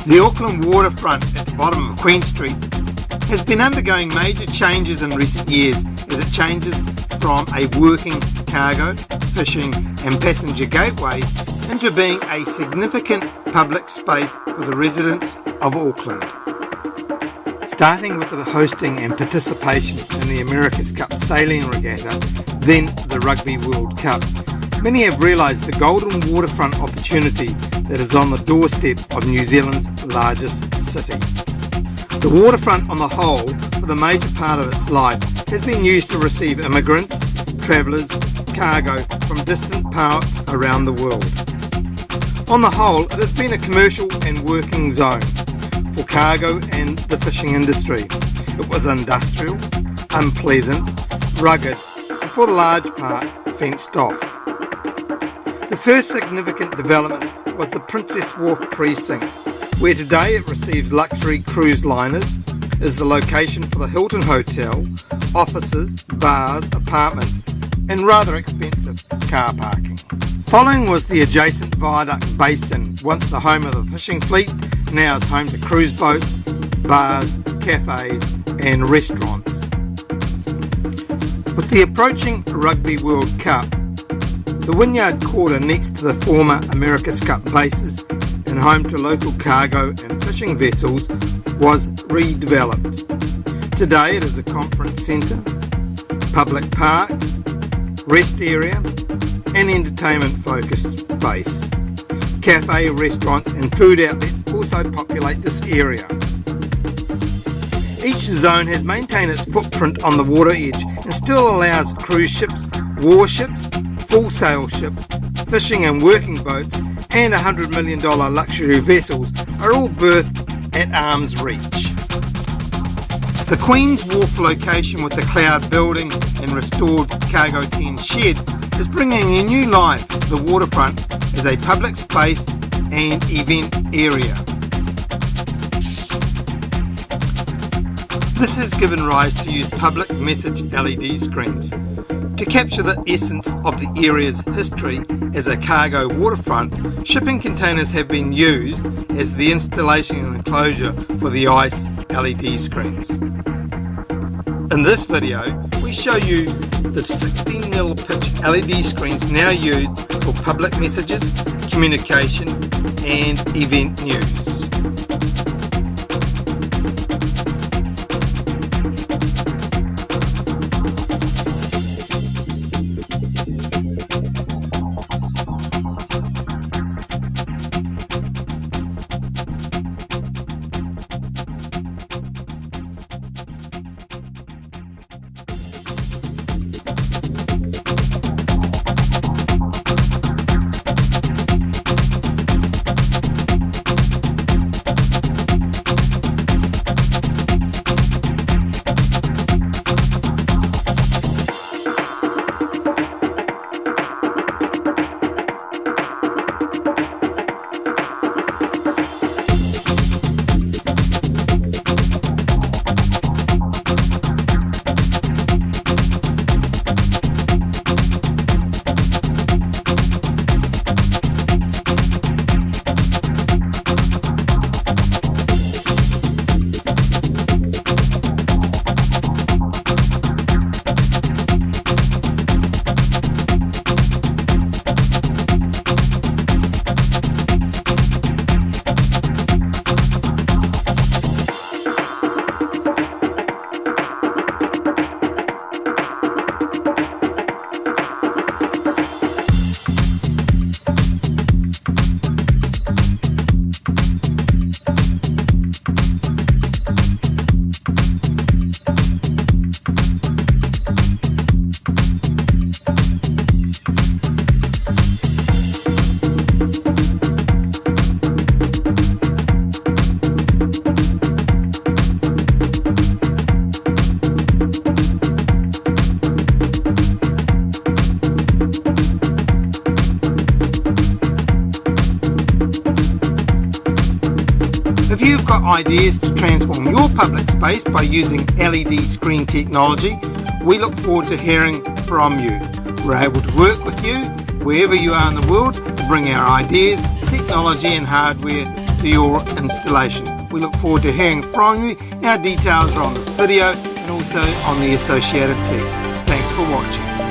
The Auckland waterfront at the bottom of Queen Street has been undergoing major changes in recent years as it changes from a working cargo, fishing and passenger gateway into being a significant public space for the residents of Auckland. Starting with the hosting and participation in the America's Cup Sailing Regatta, then the Rugby World Cup, many have realised the golden waterfront opportunity that is on the doorstep of New Zealand's largest city. The waterfront on the whole, for the major part of its life, has been used to receive immigrants, travellers, cargo from distant parts around the world. On the whole, it has been a commercial and working zone for cargo and the fishing industry. It was industrial, unpleasant, rugged, and for the large part, fenced off. The first significant development was the Queens Wharf precinct, where today it receives luxury cruise liners, is the location for the Hilton Hotel, offices, bars, apartments, and rather expensive car parking. Following was the adjacent viaduct basin, once the home of the fishing fleet, now is home to cruise boats, bars, cafes and restaurants. With the approaching Rugby World Cup, the Wynyard Quarter next to the former America's Cup bases and home to local cargo and fishing vessels was redeveloped. Today it is a conference centre, public park, rest area and entertainment focused space. Cafe, restaurants and food outlets also populate this area. Each zone has maintained its footprint on the water edge and still allows cruise ships, warships, full sail ships, fishing and working boats and $100 million luxury vessels are all berthed at arm's reach. The Queens Wharf location with the Cloud building and restored Cargo 10 shed is bringing a new life to the waterfront as a public space and event area. This has given rise to use public message LED screens to capture the essence of the area's history as a cargo waterfront. Shipping containers have been used as the installation and enclosure for the ICE LED screens. In this video, we show you the 16mm pitch LED screens now used for public messages, communication and event news. If you've got ideas to transform your public space by using LED screen technology, we look forward to hearing from you. We're able to work with you wherever you are in the world to bring our ideas, technology and hardware to your installation. We look forward to hearing from you. Our details are on this video and also on the associated text. Thanks for watching.